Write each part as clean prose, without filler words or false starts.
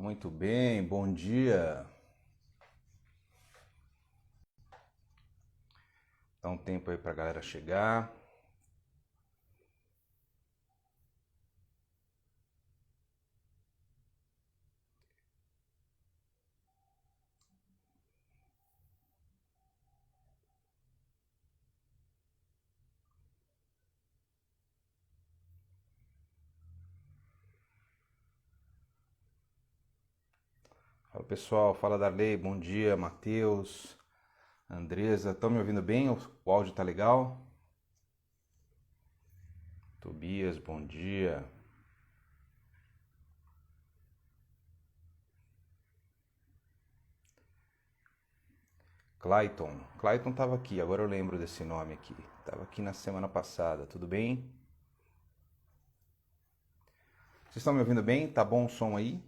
Muito bem, bom dia. Dá um tempo aí pra galera chegar. Fala pessoal, fala Darley, bom dia, Matheus, Andresa, estão me ouvindo bem? O áudio tá legal? Tobias, bom dia. Clayton estava aqui, agora eu lembro desse nome aqui. Estava aqui na semana passada, tudo bem? Vocês estão me ouvindo bem? Tá bom o som aí?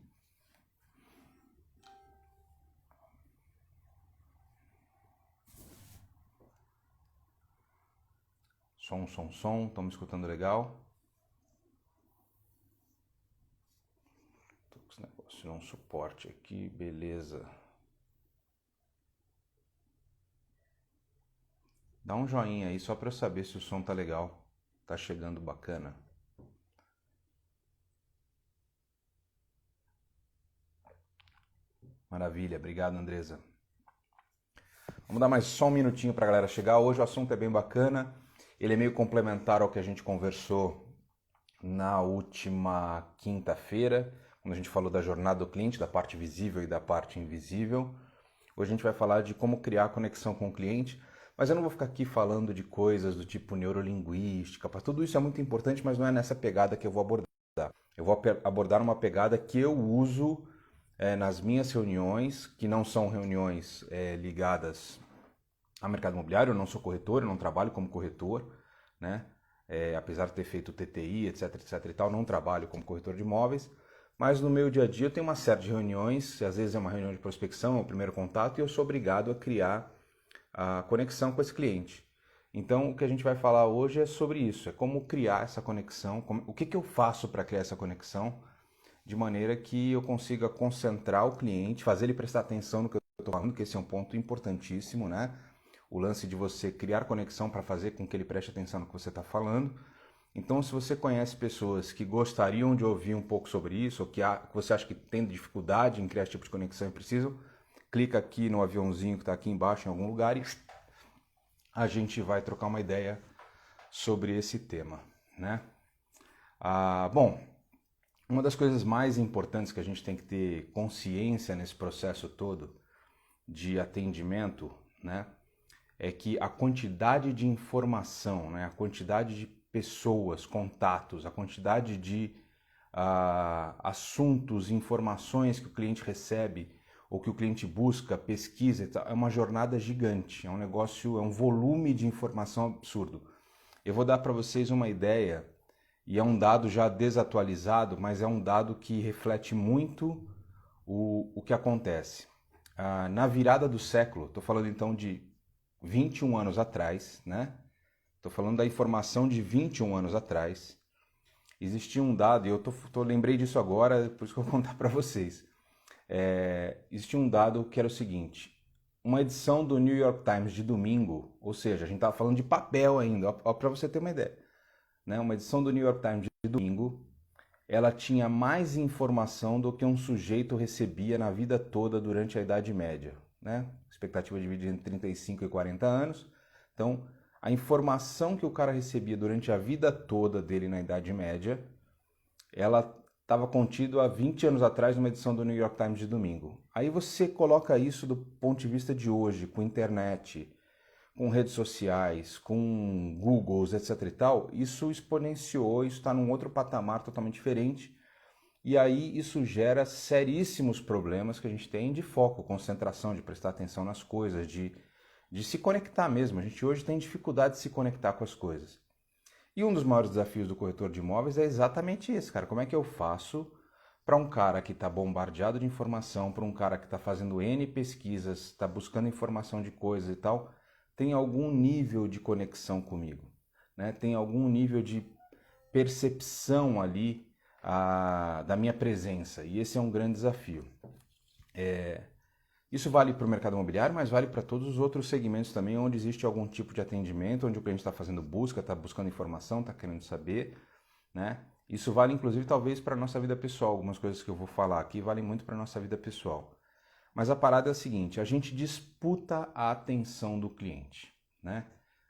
Som, estão me escutando legal? Tô com esse negócio, não suporte aqui, beleza. Dá um joinha aí só para eu saber se o som tá legal, tá chegando bacana. Maravilha, obrigado Andresa. Vamos dar mais só um minutinho para a galera chegar. Hoje o assunto é bem bacana, ele é meio complementar ao que a gente conversou na última quinta-feira, quando a gente falou da jornada do cliente, da parte visível e da parte invisível. Hoje a gente vai falar de como criar conexão com o cliente, mas eu não vou ficar aqui falando de coisas do tipo neurolinguística, tudo isso é muito importante, mas não é nessa pegada que eu vou abordar. Eu vou abordar uma pegada que eu uso nas minhas reuniões, que não são reuniões ligadas ao mercado imobiliário. Eu não sou corretor, eu não trabalho como corretor, né? Apesar de ter feito TTI, etc, etc e tal, não trabalho como corretor de imóveis, mas no meu dia a dia eu tenho uma série de reuniões, às vezes é uma reunião de prospecção, é o primeiro contato, e eu sou obrigado a criar a conexão com esse cliente. Então o que a gente vai falar hoje é sobre isso, é como criar essa conexão, o que eu faço para criar essa conexão, de maneira que eu consiga concentrar o cliente, fazer ele prestar atenção no que eu estou falando, que esse é um ponto importantíssimo, né? O lance de você criar conexão para fazer com que ele preste atenção no que você está falando. Então, se você conhece pessoas que gostariam de ouvir um pouco sobre isso, ou que você acha que tem dificuldade em criar esse tipo de conexão e precisam, clica aqui no aviãozinho que está aqui embaixo em algum lugar e a gente vai trocar uma ideia sobre esse tema, né? Bom, uma das coisas mais importantes que a gente tem que ter consciência nesse processo todo de atendimento, né, é que a quantidade de informação, né, a quantidade de pessoas, contatos, a quantidade de assuntos, informações que o cliente recebe ou que o cliente busca, pesquisa, é uma jornada gigante, é um negócio, é um volume de informação absurdo. Eu vou dar para vocês uma ideia, e é um dado já desatualizado, mas é um dado que reflete muito o que acontece. Na virada do século, estou falando então de 21 anos atrás, né? Estou falando da informação de 21 anos atrás. Existia um dado, e eu lembrei disso agora, por isso que eu vou contar para vocês. Existia um dado que era o seguinte: uma edição do New York Times de domingo, ou seja, a gente estava falando de papel ainda, para você ter uma ideia, né? Uma edição do New York Times de domingo, ela tinha mais informação do que um sujeito recebia na vida toda durante a Idade Média, né? Expectativa de vida entre 35 e 40 anos. Então, a informação que o cara recebia durante a vida toda dele na Idade Média, ela estava contido há 20 anos atrás numa edição do New York Times de domingo. Aí você coloca isso do ponto de vista de hoje, com internet, com redes sociais, com Googles, etc e tal, isso exponenciou, isso está num outro patamar totalmente diferente, e aí isso gera seríssimos problemas que a gente tem de foco, concentração, de prestar atenção nas coisas, de se conectar mesmo. A gente hoje tem dificuldade de se conectar com as coisas. E um dos maiores desafios do corretor de imóveis é exatamente esse, cara. Como é que eu faço para um cara que está bombardeado de informação, para um cara que está fazendo N pesquisas, está buscando informação de coisas e tal, tem algum nível de conexão comigo, né? Tem algum nível de percepção ali da minha presença, e esse é um grande desafio. Isso vale para o mercado imobiliário, mas vale para todos os outros segmentos também, onde existe algum tipo de atendimento, onde o cliente está fazendo busca, está buscando informação, está querendo saber, né? Isso vale inclusive talvez para a nossa vida pessoal, algumas coisas que eu vou falar aqui valem muito para a nossa vida pessoal. Mas a parada é a seguinte, a gente disputa a atenção do cliente, né?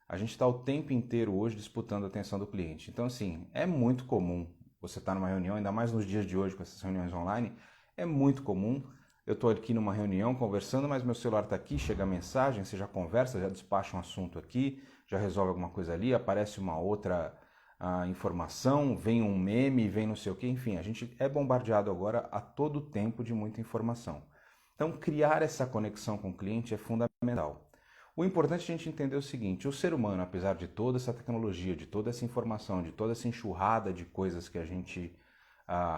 A gente está o tempo inteiro hoje disputando a atenção do cliente. Então, assim, é muito comum você estar numa reunião, ainda mais nos dias de hoje com essas reuniões online, é muito comum. Eu estou aqui numa reunião conversando, mas meu celular está aqui, chega a mensagem, você já conversa, já despacha um assunto aqui, já resolve alguma coisa ali, aparece uma outra informação, vem um meme, vem não sei o que, enfim, a gente é bombardeado agora a todo tempo de muita informação. Então, criar essa conexão com o cliente é fundamental. O importante é a gente entender o seguinte, o ser humano, apesar de toda essa tecnologia, de toda essa informação, de toda essa enxurrada de coisas que a gente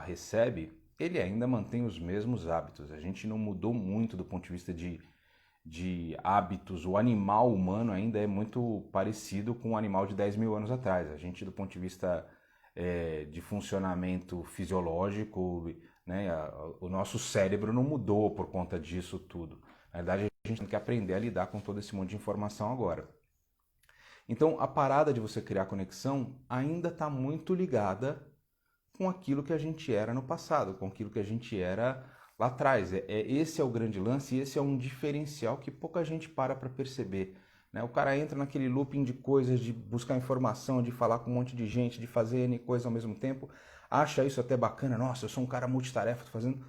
recebe, ele ainda mantém os mesmos hábitos. A gente não mudou muito do ponto de vista de hábitos. O animal humano ainda é muito parecido com o animal de 10 mil anos atrás. A gente, do ponto de vista de funcionamento fisiológico, né, o nosso cérebro não mudou por conta disso tudo. Na verdade, a gente tem que aprender a lidar com todo esse monte de informação agora. Então, a parada de você criar conexão ainda está muito ligada com aquilo que a gente era no passado, com aquilo que a gente era lá atrás. Esse é o grande lance e esse é um diferencial que pouca gente para perceber. Né? O cara entra naquele looping de coisas, de buscar informação, de falar com um monte de gente, de fazer N coisas ao mesmo tempo, acha isso até bacana, nossa, eu sou um cara multitarefa, tô fazendo...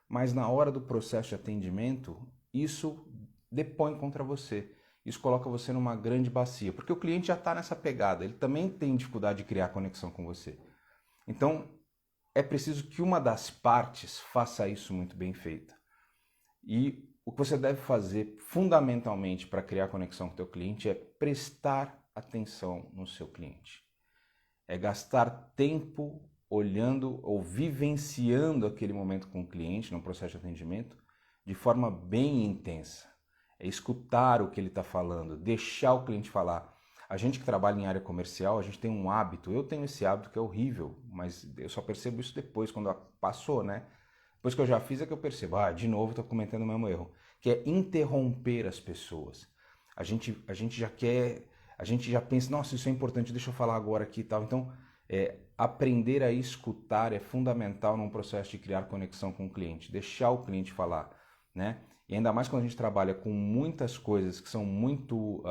Mas na hora do processo de atendimento, isso depõe contra você. Isso coloca você numa grande bacia, porque o cliente já está nessa pegada, ele também tem dificuldade de criar conexão com você. Então, é preciso que uma das partes faça isso muito bem feita. E o que você deve fazer fundamentalmente para criar conexão com o teu cliente é prestar atenção no seu cliente. É gastar tempo olhando ou vivenciando aquele momento com o cliente no processo de atendimento de forma bem intensa. É escutar o que ele está falando, deixar o cliente falar. A gente que trabalha em área comercial, a gente tem um hábito, eu tenho esse hábito que é horrível, mas eu só percebo isso depois, quando passou, né? Depois que eu já fiz é que eu percebo, de novo estou cometendo o mesmo erro, que é interromper as pessoas. A gente já quer, a gente já pensa, nossa, isso é importante, deixa eu falar agora aqui e tal. Então, aprender a escutar é fundamental num processo de criar conexão com o cliente, deixar o cliente falar, né? E ainda mais quando a gente trabalha com muitas coisas que são muito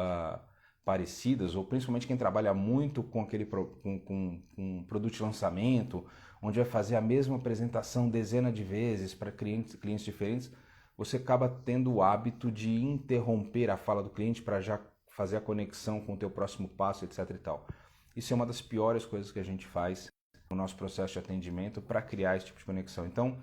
parecidas, ou principalmente quem trabalha muito com aquele com produto de lançamento, onde vai fazer a mesma apresentação dezenas de vezes para clientes diferentes, você acaba tendo o hábito de interromper a fala do cliente para já fazer a conexão com o teu próximo passo, etc e tal. Isso é uma das piores coisas que a gente faz no nosso processo de atendimento para criar esse tipo de conexão. Então,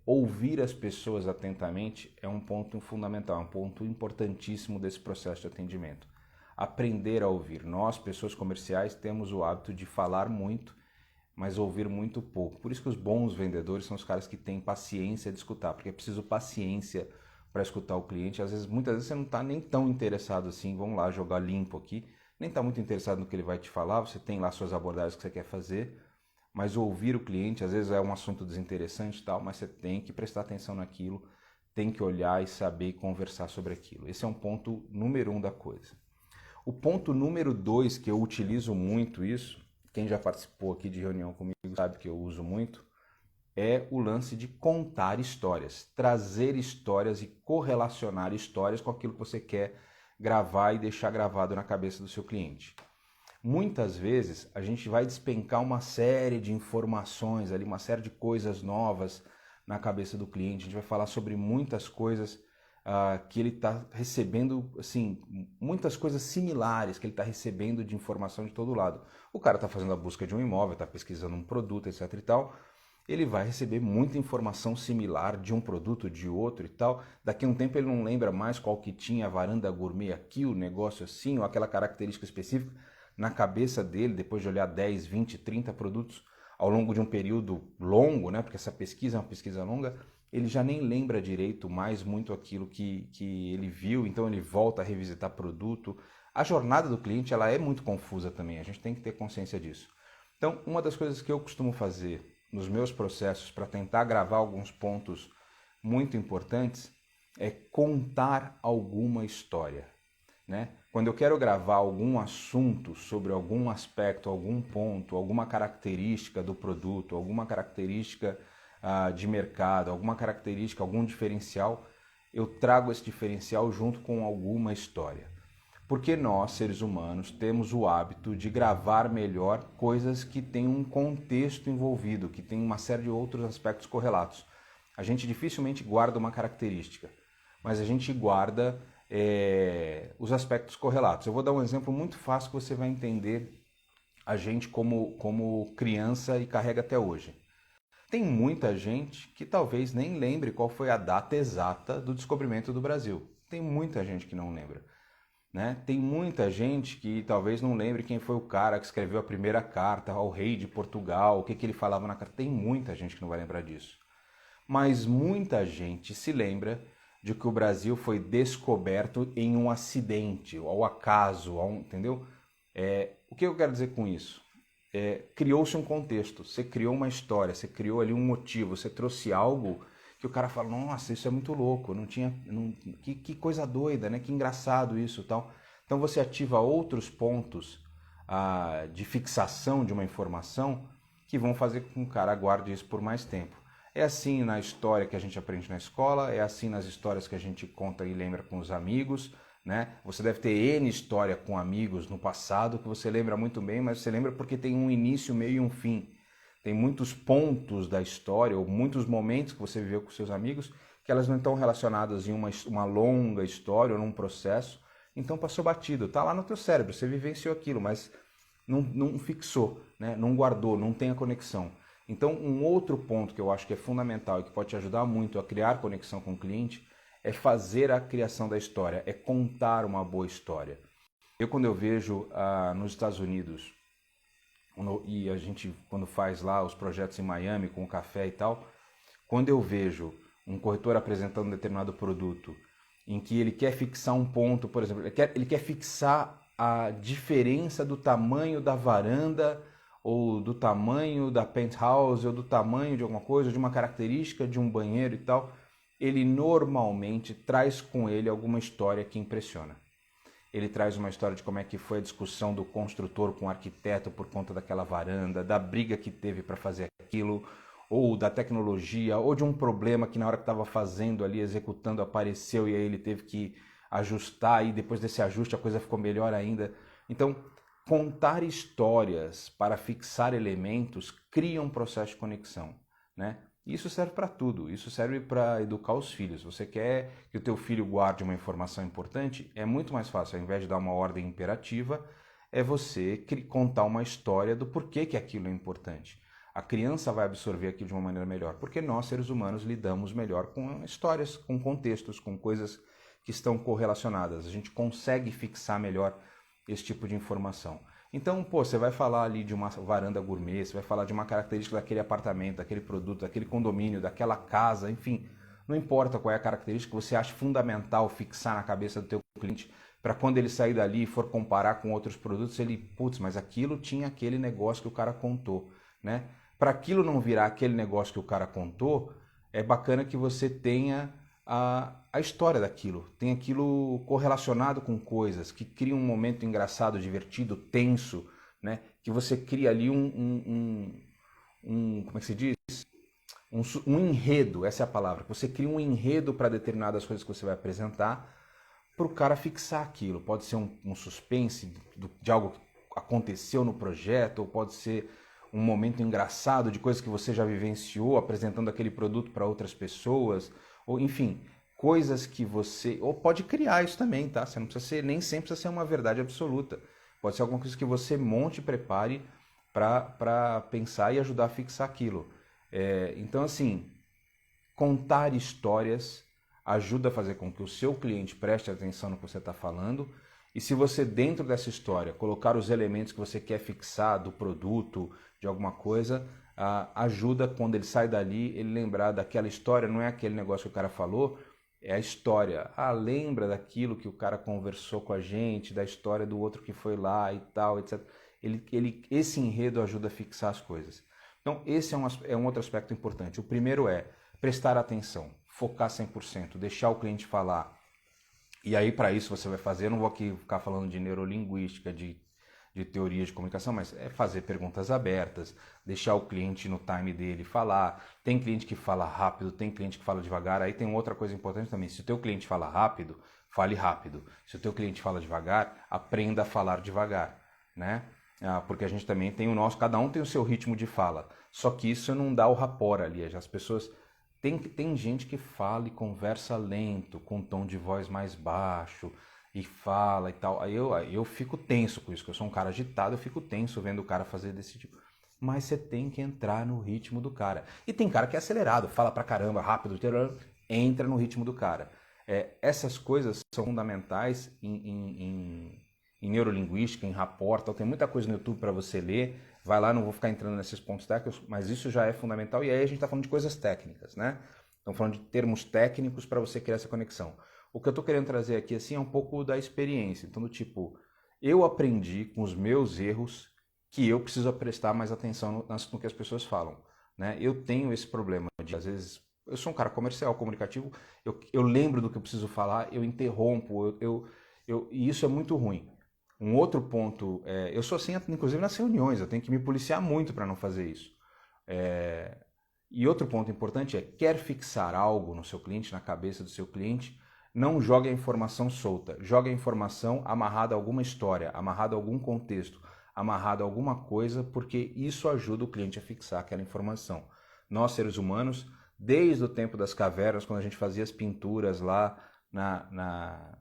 ouvir as pessoas atentamente é um ponto fundamental, é um ponto importantíssimo desse processo de atendimento. Aprender a ouvir. Nós, pessoas comerciais, temos o hábito de falar muito, mas ouvir muito pouco. Por isso que os bons vendedores são os caras que têm paciência de escutar, porque é preciso paciência para escutar o cliente. Muitas vezes você não está nem tão interessado assim, vamos lá, jogar limpo aqui, nem está muito interessado no que ele vai te falar, você tem lá suas abordagens que você quer fazer, mas ouvir o cliente, às vezes é um assunto desinteressante e tal, mas você tem que prestar atenção naquilo, tem que olhar e saber e conversar sobre aquilo. Esse é um ponto número 1 da coisa. O ponto número 2, que eu utilizo muito isso, quem já participou aqui de reunião comigo sabe que eu uso muito, é o lance de contar histórias, trazer histórias e correlacionar histórias com aquilo que você quer gravar e deixar gravado na cabeça do seu cliente. Muitas vezes a gente vai despencar uma série de informações ali, uma série de coisas novas na cabeça do cliente, a gente vai falar sobre muitas coisas que ele está recebendo, assim, muitas coisas similares que ele está recebendo de informação de todo lado. O cara está fazendo a busca de um imóvel, está pesquisando um produto, etc e tal, ele vai receber muita informação similar de um produto, de outro e tal. Daqui a um tempo ele não lembra mais qual que tinha a varanda gourmet aqui, o negócio assim, ou aquela característica específica na cabeça dele, depois de olhar 10, 20, 30 produtos ao longo de um período longo, né? Porque essa pesquisa é uma pesquisa longa, ele já nem lembra direito mais muito aquilo que ele viu, então ele volta a revisitar produto. A jornada do cliente ela é muito confusa também, a gente tem que ter consciência disso. Então, uma das coisas que eu costumo fazer nos meus processos para tentar gravar alguns pontos muito importantes é contar alguma história, né? Quando eu quero gravar algum assunto sobre algum aspecto, algum ponto, alguma característica do produto, alguma característica de mercado, alguma característica, algum diferencial, eu trago esse diferencial junto com alguma história. Porque nós, seres humanos, temos o hábito de gravar melhor coisas que têm um contexto envolvido, que tem uma série de outros aspectos correlatos. A gente dificilmente guarda uma característica, mas a gente guarda os aspectos correlatos. Eu vou dar um exemplo muito fácil que você vai entender a gente como criança e carrega até hoje. Tem muita gente que talvez nem lembre qual foi a data exata do descobrimento do Brasil. Tem muita gente que não lembra, né? Tem muita gente que talvez não lembre quem foi o cara que escreveu a primeira carta ao rei de Portugal, o que ele falava na carta. Tem muita gente que não vai lembrar disso. Mas muita gente se lembra de que o Brasil foi descoberto em um acidente, ao acaso, entendeu? O que eu quero dizer com isso? Criou-se um contexto, você criou uma história, você criou ali um motivo, você trouxe algo que o cara fala, nossa, isso é muito louco, que coisa doida, né? Que engraçado isso, tal. Então você ativa outros pontos de fixação de uma informação que vão fazer com que o cara guarde isso por mais tempo. É assim na história que a gente aprende na escola, é assim nas histórias que a gente conta e lembra com os amigos, né? Você deve ter N história com amigos no passado que você lembra muito bem, mas você lembra porque tem um início, meio e um fim. Tem muitos pontos da história, ou muitos momentos que você viveu com seus amigos, que elas não estão relacionadas em uma longa história ou num processo, então passou batido, está lá no teu cérebro, você vivenciou aquilo, mas não fixou, né? Não guardou, não tem a conexão. Então, um outro ponto que eu acho que é fundamental e que pode te ajudar muito a criar conexão com o cliente é fazer a criação da história, é contar uma boa história. Quando eu vejo nos Estados Unidos, e a gente quando faz lá os projetos em Miami com o café e tal, quando eu vejo um corretor apresentando um determinado produto em que ele quer fixar um ponto, por exemplo, ele quer fixar a diferença do tamanho da varanda ou do tamanho da penthouse, ou do tamanho de alguma coisa, de uma característica de um banheiro e tal, ele normalmente traz com ele alguma história que impressiona. Ele traz uma história de como é que foi a discussão do construtor com o arquiteto por conta daquela varanda, da briga que teve para fazer aquilo, ou da tecnologia, ou de um problema que na hora que estava fazendo ali, executando, apareceu e aí ele teve que ajustar e depois desse ajuste a coisa ficou melhor ainda. Então, contar histórias para fixar elementos cria um processo de conexão, né? Isso serve para tudo, isso serve para educar os filhos. Você quer que o teu filho guarde uma informação importante? É muito mais fácil, ao invés de dar uma ordem imperativa, é você contar uma história do porquê que aquilo é importante. A criança vai absorver aquilo de uma maneira melhor, porque nós, seres humanos, lidamos melhor com histórias, com contextos, com coisas que estão correlacionadas. A gente consegue fixar melhor esse tipo de informação. Então, você vai falar ali de uma varanda gourmet, você vai falar de uma característica daquele apartamento, daquele produto, daquele condomínio, daquela casa, enfim. Não importa qual é a característica que você acha fundamental fixar na cabeça do teu cliente, para quando ele sair dali e for comparar com outros produtos, ele, mas aquilo tinha aquele negócio que o cara contou, né? Para aquilo não virar aquele negócio que o cara contou, é bacana que você tenha a história daquilo, tem aquilo correlacionado com coisas que cria um momento engraçado, divertido, tenso, né? Que você cria ali como é que se diz? Um enredo, essa é a palavra. Você cria um enredo para determinadas coisas que você vai apresentar para o cara fixar aquilo. Pode ser um suspense de algo que aconteceu no projeto, ou pode ser um momento engraçado de coisas que você já vivenciou, apresentando aquele produto para outras pessoas, ou enfim, coisas que você... Ou pode criar isso também, tá? Você não precisa ser, nem sempre precisa ser uma verdade absoluta. Pode ser alguma coisa que você monte e prepare para pensar e ajudar a fixar aquilo. Então, assim, contar histórias ajuda a fazer com que o seu cliente preste atenção no que você está falando. E se você, dentro dessa história, colocar os elementos que você quer fixar do produto, de alguma coisa, ajuda quando ele sai dali, ele lembrar daquela história, não é aquele negócio que o cara falou, é a história. Lembra daquilo que o cara conversou com a gente, da história do outro que foi lá e tal, etc. Esse enredo ajuda a fixar as coisas. Então, esse é um outro aspecto importante. O primeiro é prestar atenção, focar 100%, deixar o cliente falar. E aí, para isso, você vai fazer, eu não vou aqui ficar falando de neurolinguística, de teoria de comunicação, mas é fazer perguntas abertas, deixar o cliente no time dele falar. Tem cliente que fala rápido, tem cliente que fala devagar. Aí tem outra coisa importante também. Se o teu cliente fala rápido, fale rápido. Se o teu cliente fala devagar, aprenda a falar devagar, né? Porque a gente também tem o nosso, cada um tem o seu ritmo de fala. Só que isso não dá o rapport ali. As pessoas... Tem gente que fala e conversa lento, com um tom de voz mais baixo, e fala e tal. Aí eu fico tenso com isso, porque eu sou um cara agitado, eu fico tenso vendo o cara fazer desse tipo. Mas você tem que entrar no ritmo do cara. E tem cara que é acelerado, fala pra caramba, rápido, entra no ritmo do cara. Essas coisas são fundamentais em neurolinguística, em rapport, tem muita coisa no YouTube para você ler. Vai lá, não vou ficar entrando nesses pontos técnicos, mas isso já é fundamental. E aí a gente está falando de coisas técnicas, né? Estamos falando de termos técnicos para você criar essa conexão. O que eu estou querendo trazer aqui assim, é um pouco da experiência. Então, do tipo, eu aprendi com os meus erros que eu preciso prestar mais atenção no que as pessoas falam, né? Eu tenho esse problema de, às vezes, eu sou um cara comercial, comunicativo, eu lembro do que eu preciso falar, eu interrompo, e isso é muito ruim. Um outro ponto, eu sou assim, inclusive nas reuniões, eu tenho que me policiar muito para não fazer isso. E outro ponto importante quer fixar algo no seu cliente, na cabeça do seu cliente, não jogue a informação solta, jogue a informação amarrada a alguma história, amarrada a algum contexto, amarrada a alguma coisa, porque isso ajuda o cliente a fixar aquela informação. Nós, seres humanos, desde o tempo das cavernas, quando a gente fazia as pinturas lá na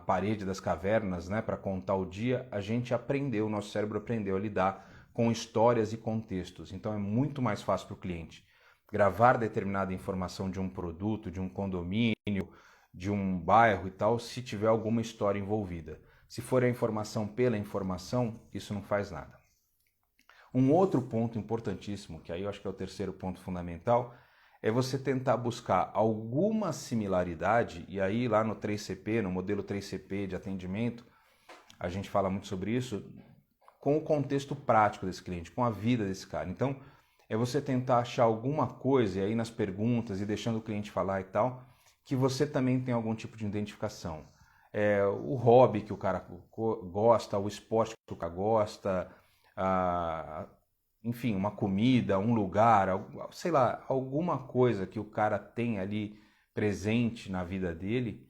parede das cavernas, né, para contar o dia, a gente aprendeu, o nosso cérebro aprendeu a lidar com histórias e contextos. Então é muito mais fácil para o cliente gravar determinada informação de um produto, de um condomínio, de um bairro e tal, se tiver alguma história envolvida. Se for a informação pela informação, isso não faz nada. Um outro ponto importantíssimo, que aí eu acho que é o terceiro ponto fundamental, é você tentar buscar alguma similaridade, e aí lá no 3CP, no modelo 3CP de atendimento, a gente fala muito sobre isso, com o contexto prático desse cliente, com a vida desse cara. Então, é você tentar achar alguma coisa, e aí nas perguntas, e deixando o cliente falar e tal, que você também tem algum tipo de identificação. O hobby que o cara gosta, o esporte que o cara gosta, enfim, uma comida, um lugar, sei lá, alguma coisa que o cara tem ali presente na vida dele,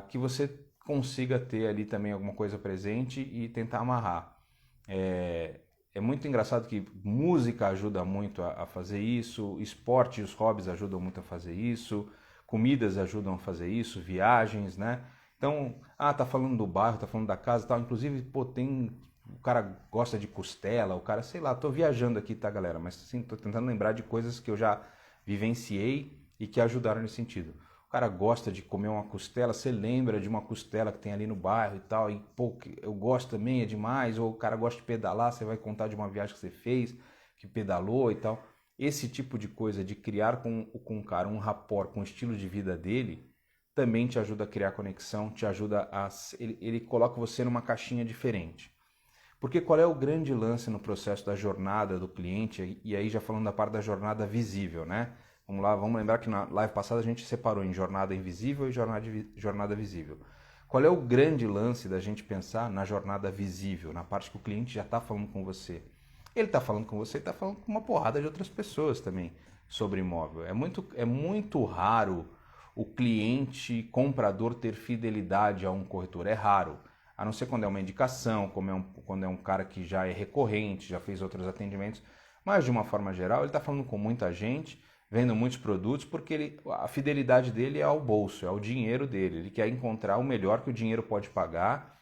que você consiga ter ali também alguma coisa presente e tentar amarrar. É muito engraçado que música ajuda muito a fazer isso, esporte e os hobbies ajudam muito a fazer isso, comidas ajudam a fazer isso, viagens, né? Então, tá falando do bairro, tá falando da casa e tal, inclusive, pô, o cara gosta de costela, o cara, sei lá, tô viajando aqui, tá, galera? Mas assim, tô tentando lembrar de coisas que eu já vivenciei e que ajudaram nesse sentido. O cara gosta de comer uma costela, você lembra de uma costela que tem ali no bairro e tal, e pô, eu gosto também, é demais, ou o cara gosta de pedalar, você vai contar de uma viagem que você fez, que pedalou e tal. Esse tipo de coisa, de criar com o cara um rapport com o estilo de vida dele, também te ajuda a criar conexão, te ajuda ele coloca você numa caixinha diferente. Porque qual é o grande lance no processo da jornada do cliente, e aí já falando da parte da jornada visível, né? Vamos lá, vamos lembrar que na live passada a gente separou em jornada invisível e jornada visível. Qual é o grande lance da gente pensar na jornada visível, na parte que o cliente já está falando com você? Ele está falando com você e está falando com uma porrada de outras pessoas também sobre imóvel. É muito raro o cliente comprador ter fidelidade a um corretor. É raro. A não ser quando é uma indicação, quando é um cara que já é recorrente, já fez outros atendimentos. Mas de uma forma geral, ele está falando com muita gente, vendo muitos produtos, porque a fidelidade dele é ao bolso, é ao dinheiro dele. Ele quer encontrar o melhor que o dinheiro pode pagar,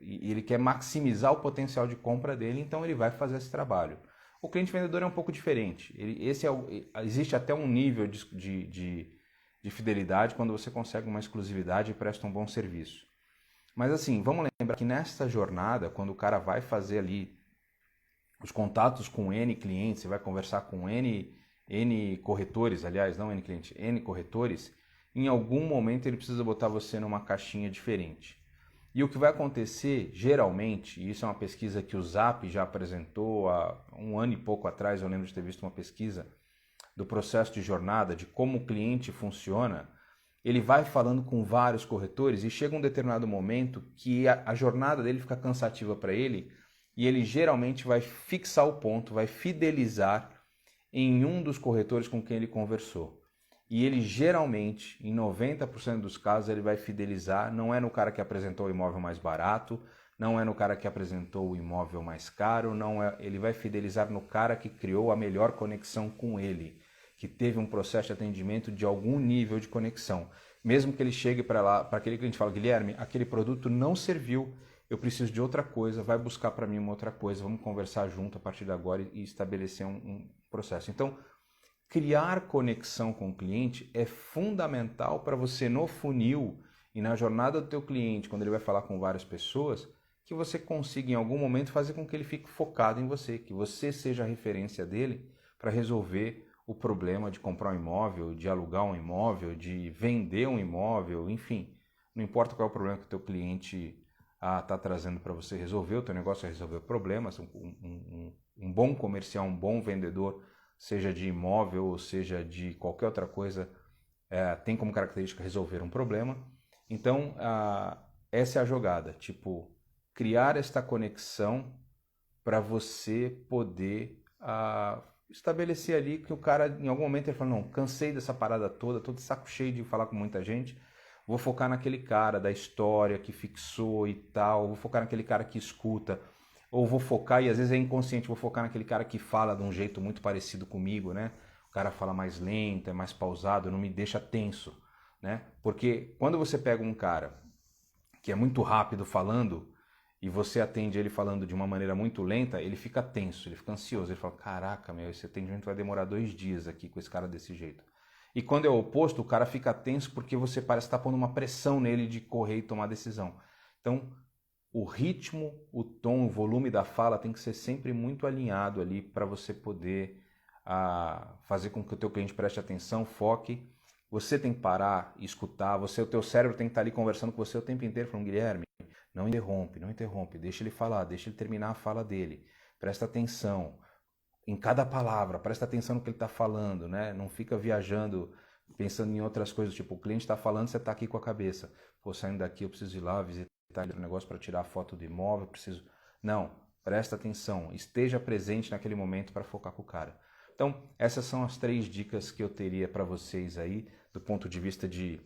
e ele quer maximizar o potencial de compra dele, então ele vai fazer esse trabalho. O cliente vendedor é um pouco diferente. Existe até um nível de fidelidade quando você consegue uma exclusividade e presta um bom serviço. Mas assim, vamos lembrar que nesta jornada, quando o cara vai fazer ali os contatos com N clientes, você vai conversar com N corretores, aliás, não N clientes, N corretores, em algum momento ele precisa botar você numa caixinha diferente. E o que vai acontecer, geralmente, e isso é uma pesquisa que o Zap já apresentou há um ano e pouco atrás, eu lembro de ter visto uma pesquisa do processo de jornada, de como o cliente funciona, ele vai falando com vários corretores e chega um determinado momento que a jornada dele fica cansativa para ele e ele geralmente vai fixar o ponto, vai fidelizar em um dos corretores com quem ele conversou. E ele geralmente, em 90% dos casos, ele vai fidelizar, não é no cara que apresentou o imóvel mais barato, não é no cara que apresentou o imóvel mais caro, não é, ele vai fidelizar no cara que criou a melhor conexão com ele, que teve um processo de atendimento de algum nível de conexão. Mesmo que ele chegue para lá, para aquele cliente e fale, Guilherme, aquele produto não serviu, eu preciso de outra coisa, vai buscar para mim uma outra coisa, vamos conversar junto a partir de agora e estabelecer um processo. Então, criar conexão com o cliente é fundamental para você no funil e na jornada do teu cliente, quando ele vai falar com várias pessoas, que você consiga em algum momento fazer com que ele fique focado em você, que você seja a referência dele para resolver o problema de comprar um imóvel, de alugar um imóvel, de vender um imóvel, enfim. Não importa qual é o problema que o teu cliente está trazendo para você resolver, o teu negócio é resolver problemas, um bom comercial, um bom vendedor, seja de imóvel ou seja de qualquer outra coisa, tem como característica resolver um problema. Então, essa é a jogada, tipo, criar esta conexão para você poder estabelecer ali que o cara, em algum momento, ele fala, não, cansei dessa parada toda, tô de saco cheio de falar com muita gente, vou focar naquele cara da história que fixou e tal, vou focar naquele cara que escuta, ou vou focar, e às vezes é inconsciente, vou focar naquele cara que fala de um jeito muito parecido comigo, né? O cara fala mais lento, é mais pausado, não me deixa tenso, né? Porque quando você pega um cara que é muito rápido falando e você atende ele falando de uma maneira muito lenta, ele fica tenso, ele fica ansioso, ele fala, caraca, meu, esse atendimento vai demorar 2 dias aqui com esse cara desse jeito. E quando é o oposto, o cara fica tenso porque você parece estar pondo uma pressão nele de correr e tomar decisão. Então, o ritmo, o tom, o volume da fala tem que ser sempre muito alinhado ali para você poder fazer com que o teu cliente preste atenção, foque. Você tem que parar e escutar, o teu cérebro tem que estar ali conversando com você o tempo inteiro, falando, Guilherme, não interrompe, deixa ele falar, deixa ele terminar a fala dele, presta atenção em cada palavra, presta atenção no que ele está falando, né? Não fica viajando, pensando em outras coisas, tipo, o cliente está falando, você está aqui com a cabeça, pô, saindo daqui eu preciso ir lá visitar o negócio para tirar a foto do imóvel, preciso... Não, presta atenção, esteja presente naquele momento para focar com o cara. Então, essas são as 3 dicas que eu teria para vocês aí, do ponto de vista de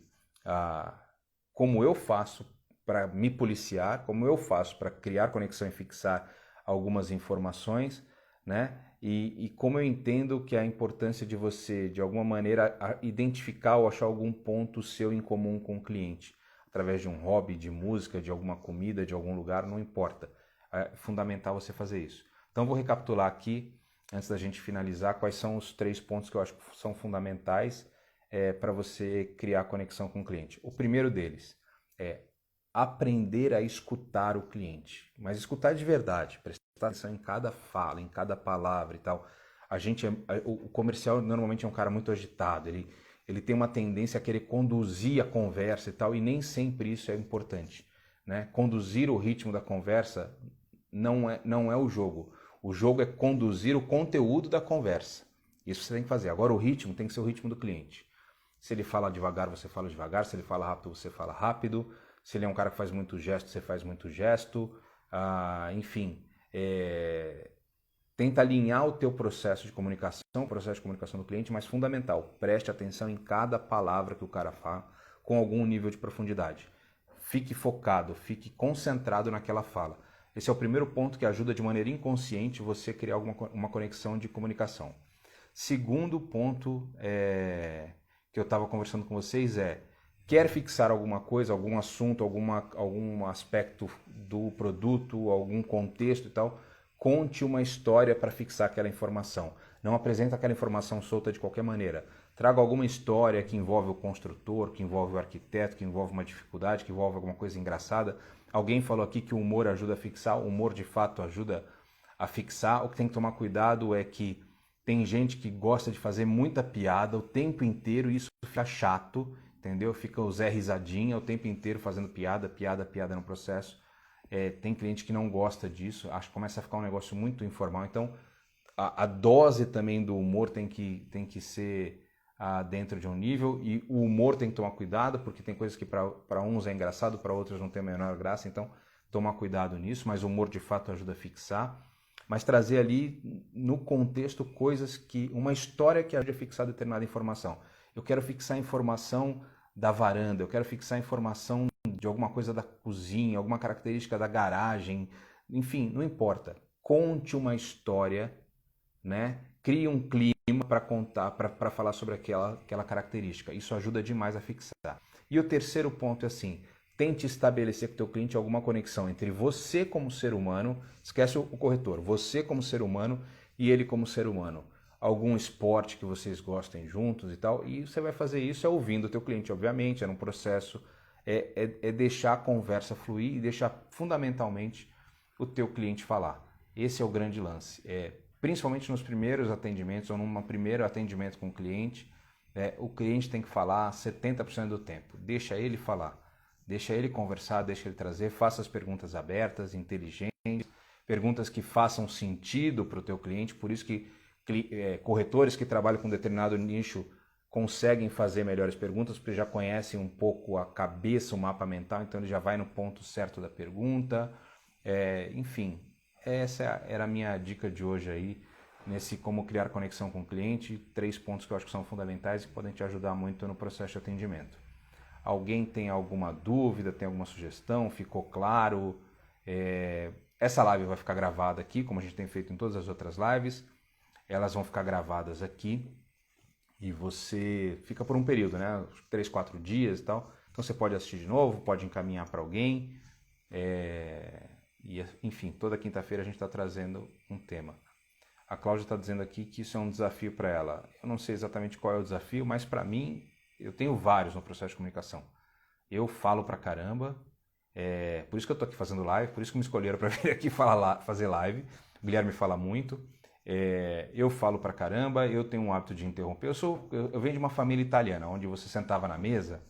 como eu faço para me policiar, como eu faço para criar conexão e fixar algumas informações, né? E como eu entendo que a importância de você, de alguma maneira, identificar ou achar algum ponto seu em comum com o cliente, através de um hobby, de música, de alguma comida, de algum lugar, não importa. É fundamental você fazer isso. Então, vou recapitular aqui, antes da gente finalizar, quais são os 3 pontos que eu acho que são fundamentais para você criar conexão com o cliente. O primeiro deles é aprender a escutar o cliente, mas escutar de verdade, prestar atenção em cada fala, em cada palavra e tal. O comercial normalmente é um cara muito agitado, ele tem uma tendência a querer conduzir a conversa e tal, e nem sempre isso é importante, né? Conduzir o ritmo da conversa não é o jogo. O jogo é conduzir o conteúdo da conversa. Isso você tem que fazer. Agora o ritmo tem que ser o ritmo do cliente. Se ele fala devagar, você fala devagar. Se ele fala rápido, você fala rápido. Se ele é um cara que faz muito gesto, você faz muito gesto. Enfim, tenta alinhar o teu processo de comunicação, o processo de comunicação do cliente, mas fundamental, preste atenção em cada palavra que o cara fala com algum nível de profundidade. Fique focado, fique concentrado naquela fala. Esse é o primeiro ponto que ajuda de maneira inconsciente você criar uma conexão de comunicação. Segundo ponto que eu estava conversando com vocês quer fixar alguma coisa, algum assunto, algum aspecto do produto, algum contexto e tal, conte uma história para fixar aquela informação. Não apresenta aquela informação solta de qualquer maneira. Traga alguma história que envolve o construtor, que envolve o arquiteto, que envolve uma dificuldade, que envolve alguma coisa engraçada. Alguém falou aqui que o humor ajuda a fixar, o humor de fato ajuda a fixar. O que tem que tomar cuidado é que tem gente que gosta de fazer muita piada o tempo inteiro e isso fica chato entendeu? Fica o Zé Risadinha o tempo inteiro fazendo piada no processo. Tem cliente que não gosta disso, acho que começa a ficar um negócio muito informal. Então, a dose também do humor tem que ser dentro de um nível, e o humor tem que tomar cuidado, porque tem coisas que para uns é engraçado, para outros não tem a menor graça, então tomar cuidado nisso, mas o humor de fato ajuda a fixar. Mas trazer ali no contexto coisas uma história que ajude a fixar determinada informação. Eu quero fixar a informação da varanda, eu quero fixar a informação de alguma coisa da cozinha, alguma característica da garagem, enfim, não importa. Conte uma história, né? Crie um clima para contar, para falar sobre aquela característica. Isso ajuda demais a fixar. E o terceiro ponto é assim: tente estabelecer com o teu cliente alguma conexão entre você como ser humano, esquece o corretor, você como ser humano e ele como ser humano. Algum esporte que vocês gostem juntos e tal, e você vai fazer isso ouvindo o teu cliente, obviamente, um processo, deixar a conversa fluir e deixar fundamentalmente o teu cliente falar. Esse é o grande lance. Principalmente nos primeiros atendimentos ou num primeiro atendimento com o cliente, o cliente tem que falar 70% do tempo. Deixa ele falar. Deixa ele conversar, deixa ele trazer, faça as perguntas abertas, inteligentes, perguntas que façam sentido para o teu cliente. Por isso que corretores que trabalham com determinado nicho conseguem fazer melhores perguntas, porque já conhecem um pouco a cabeça, o mapa mental, então ele já vai no ponto certo da pergunta. Enfim, essa era a minha dica de hoje aí, nesse como criar conexão com o cliente. 3 pontos que eu acho que são fundamentais e que podem te ajudar muito no processo de atendimento. Alguém tem alguma dúvida, tem alguma sugestão? Ficou claro? Essa live vai ficar gravada aqui, como a gente tem feito em todas as outras lives. Elas vão ficar gravadas aqui e você fica por um período, né? 3, 4 dias e tal. Então você pode assistir de novo, pode encaminhar para alguém. E, enfim, toda quinta-feira a gente está trazendo um tema. A Cláudia está dizendo aqui que isso é um desafio para ela. Eu não sei exatamente qual é o desafio, mas para mim, eu tenho vários no processo de comunicação. Eu falo pra caramba, por isso que eu estou aqui fazendo live, por isso que me escolheram para vir aqui fazer live. O Guilherme fala muito. Eu falo pra caramba, eu tenho um hábito de interromper. Eu venho de uma família italiana, onde você sentava na mesa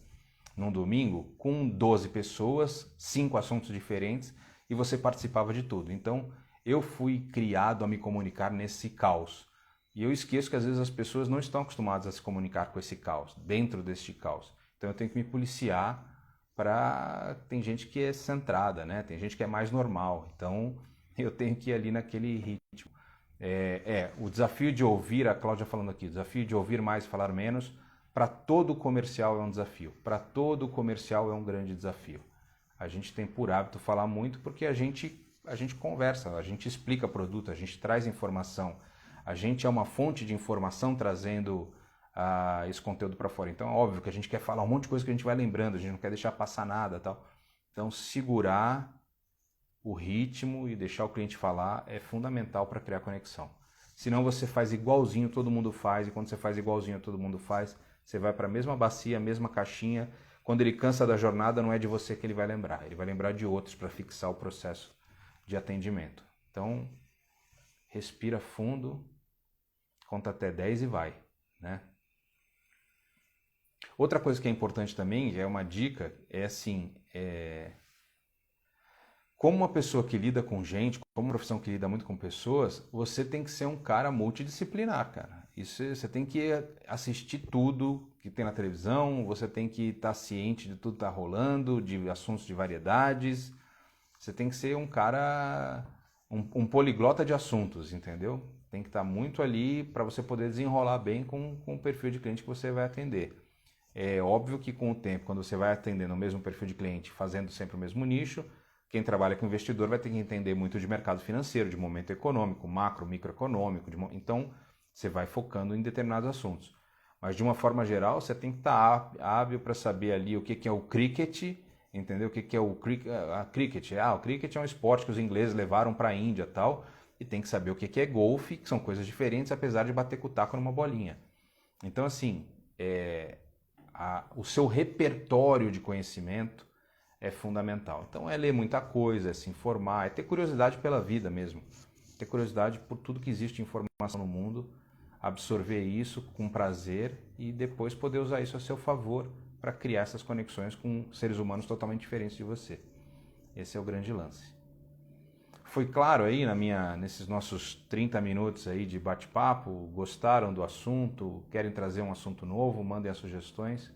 num domingo com 12 pessoas, 5 assuntos diferentes, e você participava de tudo. Então, eu fui criado a me comunicar nesse caos. E eu esqueço que às vezes as pessoas não estão acostumadas a se comunicar com esse caos, dentro deste caos. Então eu tenho que me policiar tem gente que é centrada, né? Tem gente que é mais normal. Então eu tenho que ir ali naquele ritmo. O desafio de ouvir, a Cláudia falando aqui, o desafio de ouvir mais e falar menos, para todo comercial é um desafio. Para todo comercial é um grande desafio. A gente tem por hábito falar muito porque a gente conversa, a gente explica produto, a gente traz informação. A gente é uma fonte de informação trazendo esse conteúdo para fora. Então é óbvio que a gente quer falar um monte de coisa que a gente vai lembrando, a gente não quer deixar passar nada, tal. Então segurar o ritmo e deixar o cliente falar é fundamental para criar conexão. Senão você faz igualzinho todo mundo faz, e quando você faz igualzinho todo mundo faz, você vai para a mesma bacia, a mesma caixinha. Quando ele cansa da jornada, não é de você que ele vai lembrar de outros para fixar o processo de atendimento. Então, respira fundo, conta até 10 e vai, né? Outra coisa que é importante também, é uma dica, como uma pessoa que lida com gente, como uma profissão que lida muito com pessoas, você tem que ser um cara multidisciplinar, cara. Isso, você tem que assistir tudo que tem na televisão, você tem que estar ciente de tudo que está rolando, de assuntos de variedades. Você tem que ser um cara, um poliglota de assuntos, entendeu? Tem que estar muito ali para você poder desenrolar bem com o perfil de cliente que você vai atender. É óbvio que com o tempo, quando você vai atendendo o mesmo perfil de cliente, fazendo sempre o mesmo nicho, quem trabalha com investidor vai ter que entender muito de mercado financeiro, de momento econômico, macro, microeconômico. Então, você vai focando em determinados assuntos. Mas, de uma forma geral, você tem que estar hábil para saber ali o que é o cricket, entendeu? O que é o cricket? O cricket é um esporte que os ingleses levaram para a Índia e tal, e tem que saber o que é golfe, que são coisas diferentes, apesar de bater com o taco numa bolinha. Então, assim, o seu repertório de conhecimento é fundamental. Então, é ler muita coisa, é se informar, é ter curiosidade pela vida mesmo. Ter curiosidade por tudo que existe de informação no mundo, absorver isso com prazer e depois poder usar isso a seu favor para criar essas conexões com seres humanos totalmente diferentes de você. Esse é o grande lance. Foi claro aí nesses nossos 30 minutos aí de bate-papo? Gostaram do assunto? Querem trazer um assunto novo? Mandem as sugestões.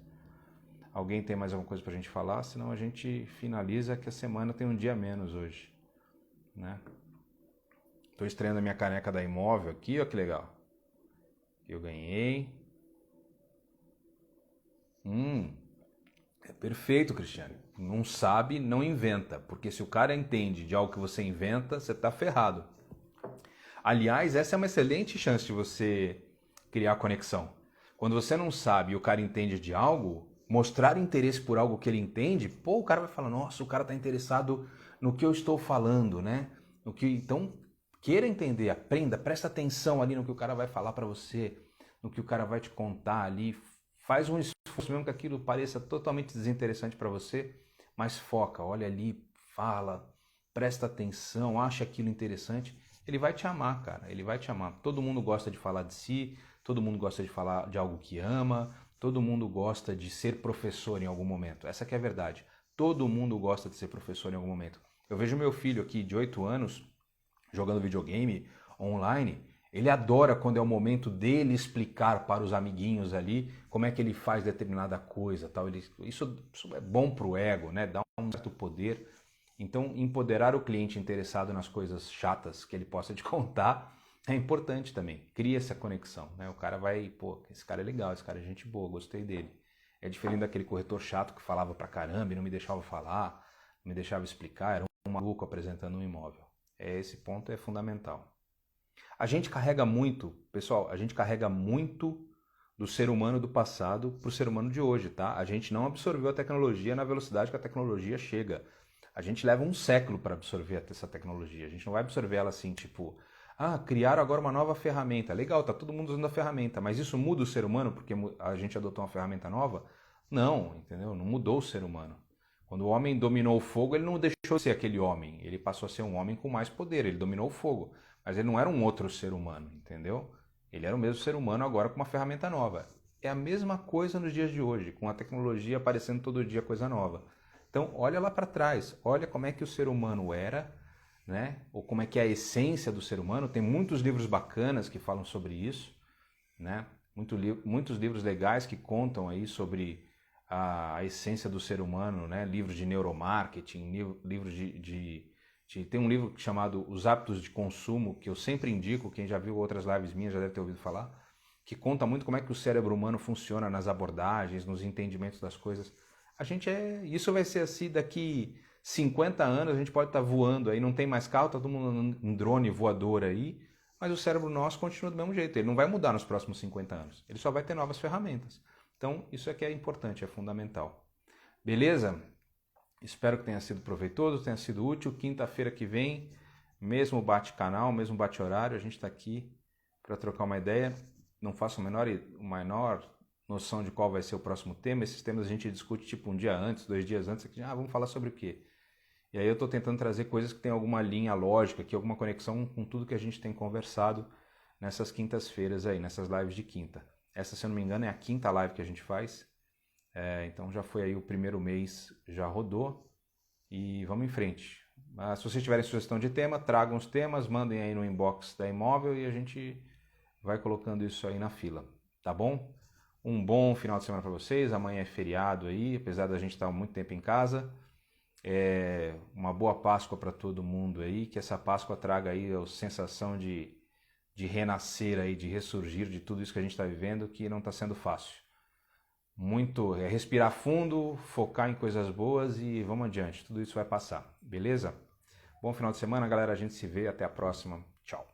Alguém tem mais alguma coisa para a gente falar? Senão a gente finaliza, que a semana tem um dia a menos hoje, né? Estou estreando a minha caneca da Imóvel aqui, ó, que legal. Que eu ganhei. É perfeito, Cristiano. Não sabe, não inventa. Porque se o cara entende de algo que você inventa, você está ferrado. Aliás, essa é uma excelente chance de você criar conexão. Quando você não sabe e o cara entende de algo, mostrar interesse por algo que ele entende, pô, o cara vai falar, nossa, o cara está interessado no que eu estou falando, né? Então, queira entender, aprenda, presta atenção ali no que o cara vai falar para você, no que o cara vai te contar ali. Faz um esforço mesmo que aquilo pareça totalmente desinteressante para você, mas foca, olha ali, fala, presta atenção, acha aquilo interessante. Ele vai te amar, cara, ele vai te amar. Todo mundo gosta de falar de si, todo mundo gosta de falar de algo que ama, todo mundo gosta de ser professor em algum momento. Essa que é a verdade. Todo mundo gosta de ser professor em algum momento. Eu vejo meu filho aqui de 8 anos jogando videogame online. Ele adora quando é o momento dele explicar para os amiguinhos ali como é que ele faz determinada coisa. Tal. Isso é bom para o ego, né? Dá um certo poder. Então, empoderar o cliente interessado nas coisas chatas que ele possa te contar é importante também. Cria essa conexão, né? O cara vai, pô, esse cara é legal, esse cara é gente boa, gostei dele. É diferente daquele corretor chato que falava pra caramba e não me deixava falar, não me deixava explicar, era um maluco apresentando um imóvel. Esse ponto é fundamental. A gente carrega muito, pessoal, a gente carrega muito do ser humano do passado para o ser humano de hoje, tá? A gente não absorveu a tecnologia na velocidade que a tecnologia chega. A gente leva um século para absorver essa tecnologia. A gente não vai absorver ela assim, tipo, criaram agora uma nova ferramenta. Legal, tá todo mundo usando a ferramenta, mas isso muda o ser humano porque a gente adotou uma ferramenta nova? Não, entendeu? Não mudou o ser humano. Quando o homem dominou o fogo, ele não deixou de ser aquele homem. Ele passou a ser um homem com mais poder, ele dominou o fogo. Mas ele não era um outro ser humano, entendeu? Ele era o mesmo ser humano agora com uma ferramenta nova. É a mesma coisa nos dias de hoje, com a tecnologia aparecendo todo dia coisa nova. Então, olha lá para trás, olha como é que o ser humano era, né? Ou como é que é a essência do ser humano. Tem muitos livros bacanas que falam sobre isso, né? Muitos livros legais que contam aí sobre a essência do ser humano, né? Livros de neuromarketing, livros tem um livro chamado Os Hábitos de Consumo, que eu sempre indico, quem já viu outras lives minhas já deve ter ouvido falar, que conta muito como é que o cérebro humano funciona nas abordagens, nos entendimentos das coisas. Isso vai ser assim daqui 50 anos, a gente pode estar voando aí, não tem mais carro, tá todo mundo em drone voador aí, mas o cérebro nosso continua do mesmo jeito, ele não vai mudar nos próximos 50 anos, ele só vai ter novas ferramentas. Então, isso aqui é importante, é fundamental. Beleza? Espero que tenha sido proveitoso, tenha sido útil. Quinta-feira que vem, mesmo bate-canal, mesmo bate-horário, a gente está aqui para trocar uma ideia. Não faço a menor noção de qual vai ser o próximo tema. Esses temas a gente discute tipo um dia antes, 2 dias antes. Aqui, vamos falar sobre o quê? E aí eu estou tentando trazer coisas que tem alguma linha lógica, aqui, alguma conexão com tudo que a gente tem conversado nessas quintas-feiras aí, nessas lives de quinta. Essa, se eu não me engano, é a quinta live que a gente faz. Então já foi aí o primeiro mês, já rodou e vamos em frente. Mas se vocês tiverem sugestão de tema, tragam os temas, mandem aí no inbox da Imóvel e a gente vai colocando isso aí na fila, tá bom? Um bom final de semana para vocês, amanhã é feriado aí, apesar da gente estar muito tempo em casa. Uma boa Páscoa para todo mundo aí, que essa Páscoa traga aí a sensação de renascer aí, de ressurgir de tudo isso que a gente está vivendo, que não está sendo fácil. Respirar fundo, focar em coisas boas e vamos adiante. Tudo isso vai passar, beleza? Bom final de semana, galera. A gente se vê. Até a próxima. Tchau.